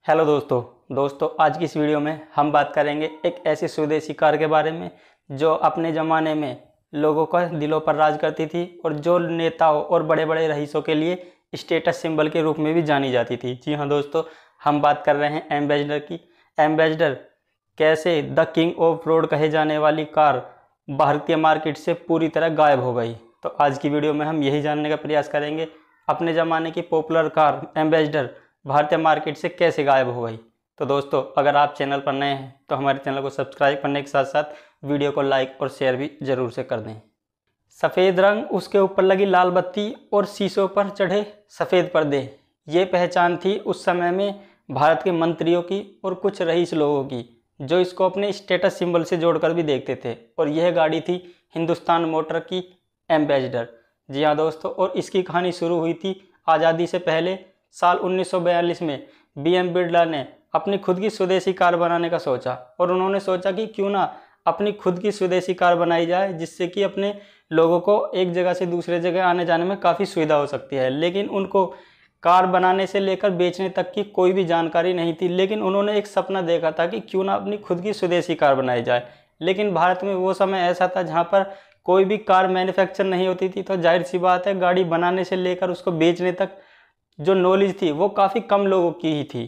Hello दोस्तों आज की इस वीडियो में हम बात करेंगे एक ऐसी स्वदेशी कार के बारे में जो अपने ज़माने में लोगों का दिलों पर राज करती थी और जो नेताओं और बड़े बड़े रईसों के लिए स्टेटस सिंबल के रूप में भी जानी जाती थी। जी हाँ दोस्तों, हम बात कर रहे हैं एम्बेसडर की। एम्बेसडर कैसे द किंग ऑफ रोड कहे जाने वाली कार भारतीय मार्केट से पूरी तरह गायब हो गई। तो आज की वीडियो में हम यही जानने का प्रयास करेंगे अपने ज़माने की पॉपुलर कार एम्बेसडर भारतीय मार्केट से कैसे गायब हो गई। तो दोस्तों, अगर आप चैनल पर नए हैं तो हमारे चैनल को सब्सक्राइब करने के साथ साथ वीडियो को लाइक और शेयर भी ज़रूर से कर दें। सफ़ेद रंग, उसके ऊपर लगी लाल बत्ती और शीशों पर चढ़े सफ़ेद पर्दे, ये पहचान थी उस समय में भारत के मंत्रियों की और कुछ रईस लोगों की, जो इसको अपने स्टेटस सिंबल से जोड़कर भी देखते थे। और यह गाड़ी थी हिंदुस्तान मोटर की एम्बेसडर। जी हाँ दोस्तों, और इसकी कहानी शुरू हुई थी आज़ादी से पहले साल 1942 में। बीएम बिरला ने अपनी खुद की स्वदेशी कार बनाने का सोचा और उन्होंने सोचा कि क्यों ना अपनी खुद की स्वदेशी कार बनाई जाए, जिससे कि अपने लोगों को एक जगह से दूसरे जगह आने जाने में काफ़ी सुविधा हो सकती है। लेकिन उनको कार बनाने से लेकर बेचने तक की कोई भी जानकारी नहीं थी। लेकिन उन्होंने एक सपना देखा था कि क्यों ना अपनी खुद की स्वदेशी कार बनाई जाए। लेकिन भारत में वो समय ऐसा था जहाँ पर कोई भी कार मैन्युफैक्चर नहीं होती थी, तो जाहिर सी बात है गाड़ी बनाने से लेकर उसको बेचने तक जो नॉलेज थी वो काफ़ी कम लोगों की ही थी।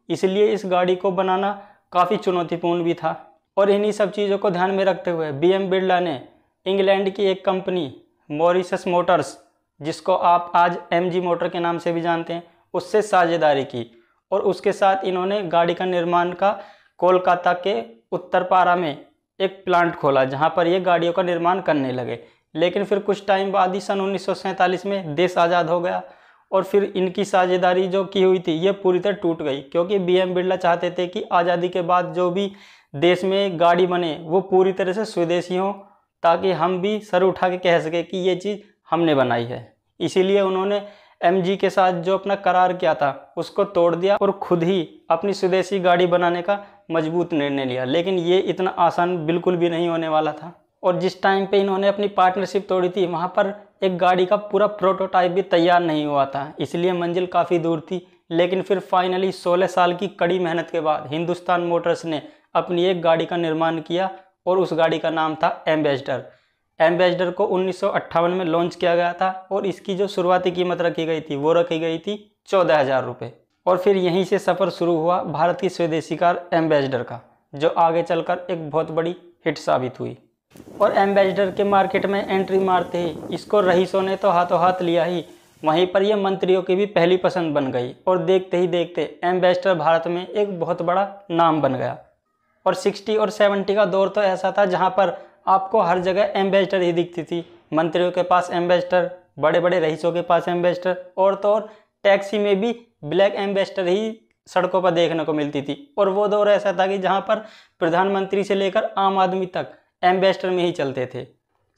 इसलिए इस गाड़ी को बनाना काफ़ी चुनौतीपूर्ण भी था। और इन्हीं सब चीज़ों को ध्यान में रखते हुए बीएम बिरला ने इंग्लैंड की एक कंपनी मॉरिशस मोटर्स, जिसको आप आज एमजी मोटर के नाम से भी जानते हैं, उससे साझेदारी की। और उसके साथ इन्होंने गाड़ी का निर्माण का कोलकाता के उत्तरपारा में एक प्लांट खोला, जहाँ पर ये गाड़ियों का निर्माण करने लगे। लेकिन फिर कुछ टाइम बाद ही सन 1947 में देश आज़ाद हो गया और फिर इनकी साझेदारी जो की हुई थी ये पूरी तरह टूट गई, क्योंकि बीएम बिरला चाहते थे कि आज़ादी के बाद जो भी देश में गाड़ी बने वो पूरी तरह से स्वदेशी हो, ताकि हम भी सर उठा के कह सके कि ये चीज़ हमने बनाई है। इसीलिए उन्होंने एमजी के साथ जो अपना करार किया था उसको तोड़ दिया और खुद ही अपनी स्वदेशी गाड़ी बनाने का मजबूत निर्णय लिया। लेकिन ये इतना आसान बिल्कुल भी नहीं होने वाला था। और जिस टाइम पे इन्होंने अपनी पार्टनरशिप तोड़ी थी वहाँ पर एक गाड़ी का पूरा प्रोटोटाइप भी तैयार नहीं हुआ था, इसलिए मंजिल काफ़ी दूर थी। लेकिन फिर फाइनली 16 साल की कड़ी मेहनत के बाद हिंदुस्तान मोटर्स ने अपनी एक गाड़ी का निर्माण किया और उस गाड़ी का नाम था एम्बेसडर। एम्बेसडर को 1958 में लॉन्च किया गया था और इसकी जो शुरुआती कीमत रखी गई थी वो रखी गई थी 14,000 रुपये। और फिर यहीं से सफ़र शुरू हुआ भारत की स्वदेशी कार एम्बेसडर का, जो आगे चलकर एक बहुत बड़ी हिट साबित हुई। और एम्बेसडर के मार्केट में एंट्री मारते ही इसको रईसों ने तो हाथों हाथ लिया ही, वहीं पर यह मंत्रियों की भी पहली पसंद बन गई। और देखते ही देखते एम्बेसडर भारत में एक बहुत बड़ा नाम बन गया। और 60 और 70 का दौर तो ऐसा था जहां पर आपको हर जगह एम्बेसडर ही दिखती थी। मंत्रियों के पास एम्बेसडर, बड़े बड़े रईसों के पास एम्बेसडर, और तो और टैक्सी में भी ब्लैक एम्बेसडर ही सड़कों पर देखने को मिलती थी। और वो दौर ऐसा था कि जहाँ पर प्रधानमंत्री से लेकर आम आदमी तक एम्बेसडर में ही चलते थे।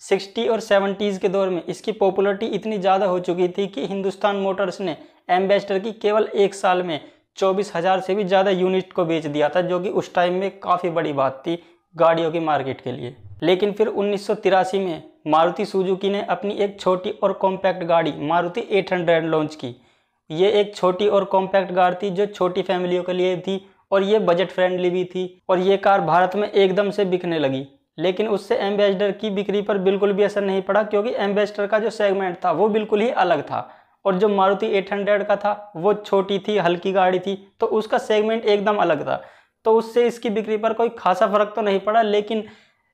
60 और 70s के दौर में इसकी पॉपुलैरिटी इतनी ज़्यादा हो चुकी थी कि हिंदुस्तान मोटर्स ने एम्बेसडर की केवल एक साल में 24,000 से भी ज़्यादा यूनिट को बेच दिया था, जो कि उस टाइम में काफ़ी बड़ी बात थी गाड़ियों की मार्केट के लिए। लेकिन फिर 1983 में मारुति सुजुकी ने अपनी एक छोटी और कॉम्पैक्ट गाड़ी मारुति 800 लॉन्च की। ये एक छोटी और कॉम्पैक्ट कार थी जो छोटी फैमिलियों के लिए थी और ये बजट फ्रेंडली भी थी। और ये कार भारत में एकदम से बिकने लगी। लेकिन उससे एम्बेसडर की बिक्री पर बिल्कुल भी असर नहीं पड़ा, क्योंकि एम्बेसडर का जो सेगमेंट था वो बिल्कुल ही अलग था। और जो मारुति 800 का था वो छोटी थी, हल्की गाड़ी थी, तो उसका सेगमेंट एकदम अलग था। तो उससे इसकी बिक्री पर कोई खासा फर्क तो नहीं पड़ा। लेकिन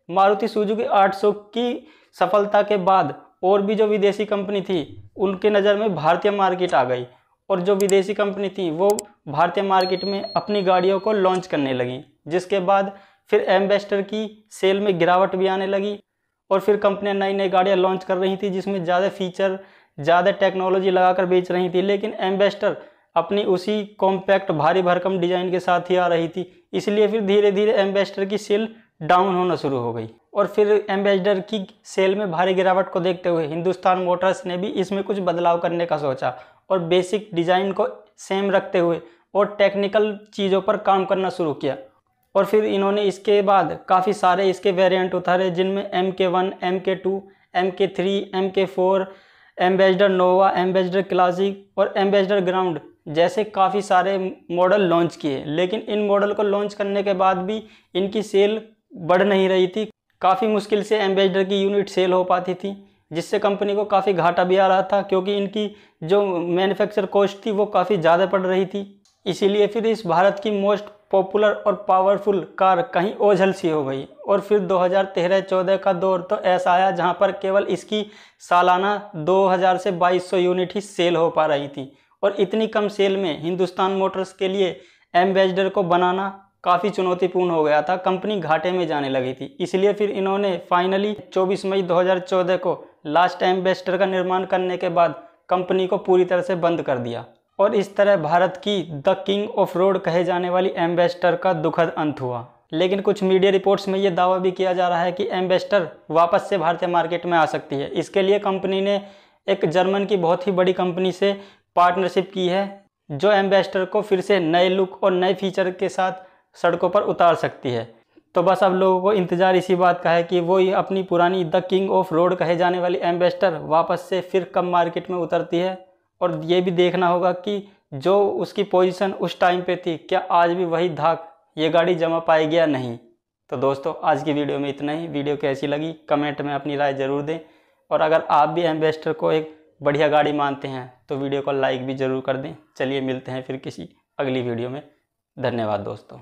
मारुति सुजुकी 800 की सफलता के बाद और भी जो विदेशी कंपनी थी उनके नज़र में भारतीय मार्केट आ गई। और जो विदेशी कंपनी थी वो भारतीय मार्केट में अपनी गाड़ियों को लॉन्च करने लगी, जिसके बाद फिर एम्बेसडर की सेल में गिरावट भी आने लगी। और फिर कंपनियां नई नई गाड़ियां लॉन्च कर रही थी जिसमें ज़्यादा फीचर, ज़्यादा टेक्नोलॉजी लगाकर बेच रही थी। लेकिन एम्बेसडर अपनी उसी कॉम्पैक्ट भारी भरकम डिज़ाइन के साथ ही आ रही थी, इसलिए फिर धीरे धीरे एम्बेसडर की सेल डाउन होना शुरू हो गई। और फिर एम्बेसडर की सेल में भारी गिरावट को देखते हुए हिंदुस्तान मोटर्स ने भी इसमें कुछ बदलाव करने का सोचा और बेसिक डिज़ाइन को सेम रखते हुए और टेक्निकल चीज़ों पर काम करना शुरू किया। और फिर इन्होंने इसके बाद काफ़ी सारे इसके वेरिएंट उतारे, जिनमें MK1, MK2, MK3, MK4, Ambassador Nova, Ambassador Classic और एम्बेसडर ग्राउंड जैसे काफ़ी सारे मॉडल लॉन्च किए, लेकिन इन मॉडल को लॉन्च करने के बाद भी इनकी सेल बढ़ नहीं रही थी। काफ़ी मुश्किल से एम्बेसडर की यूनिट सेल हो पाती थी, जिससे कंपनी को काफ़ी घाटा भी आ रहा था, क्योंकि इनकी जो मैन्युफैक्चर कॉस्ट थी वो काफ़ी ज़्यादा पड़ रही थी। इसीलिए फिर इस भारत की मोस्ट पॉपुलर और पावरफुल कार कहीं ओझल सी हो गई। और फिर 2013-14 का दौर तो ऐसा आया जहां पर केवल इसकी सालाना 2000 से 2200 यूनिट ही सेल हो पा रही थी। और इतनी कम सेल में हिंदुस्तान मोटर्स के लिए एम्बेसडर को बनाना काफ़ी चुनौतीपूर्ण हो गया था, कंपनी घाटे में जाने लगी थी। इसलिए फिर इन्होंने फाइनली 24 मई 2014 को लास्ट एम्बेसडर का निर्माण करने के बाद कंपनी को पूरी तरह से बंद कर दिया। और इस तरह भारत की द किंग ऑफ रोड कहे जाने वाली एम्बेसडर का दुखद अंत हुआ। लेकिन कुछ मीडिया रिपोर्ट्स में ये दावा भी किया जा रहा है कि एम्बेसडर वापस से भारतीय मार्केट में आ सकती है। इसके लिए कंपनी ने एक जर्मन की बहुत ही बड़ी कंपनी से पार्टनरशिप की है, जो एम्बेसडर को फिर से नए लुक और नए फीचर के साथ सड़कों पर उतार सकती है। तो बस अब लोगों को इंतज़ार इसी बात का है कि वो ही अपनी पुरानी द किंग ऑफ रोड कहे जाने वाली एम्बेसडर वापस से फिर कब मार्केट में उतरती है। और ये भी देखना होगा कि जो उसकी पोजीशन उस टाइम पे थी, क्या आज भी वही धाक ये गाड़ी जमा पाएगी या नहीं। तो दोस्तों, आज की वीडियो में इतना ही। वीडियो कैसी लगी कमेंट में अपनी राय ज़रूर दें, और अगर आप भी एम्बेसडर को एक बढ़िया गाड़ी मानते हैं तो वीडियो को लाइक भी ज़रूर कर दें। चलिए मिलते हैं फिर किसी अगली वीडियो में। धन्यवाद दोस्तों।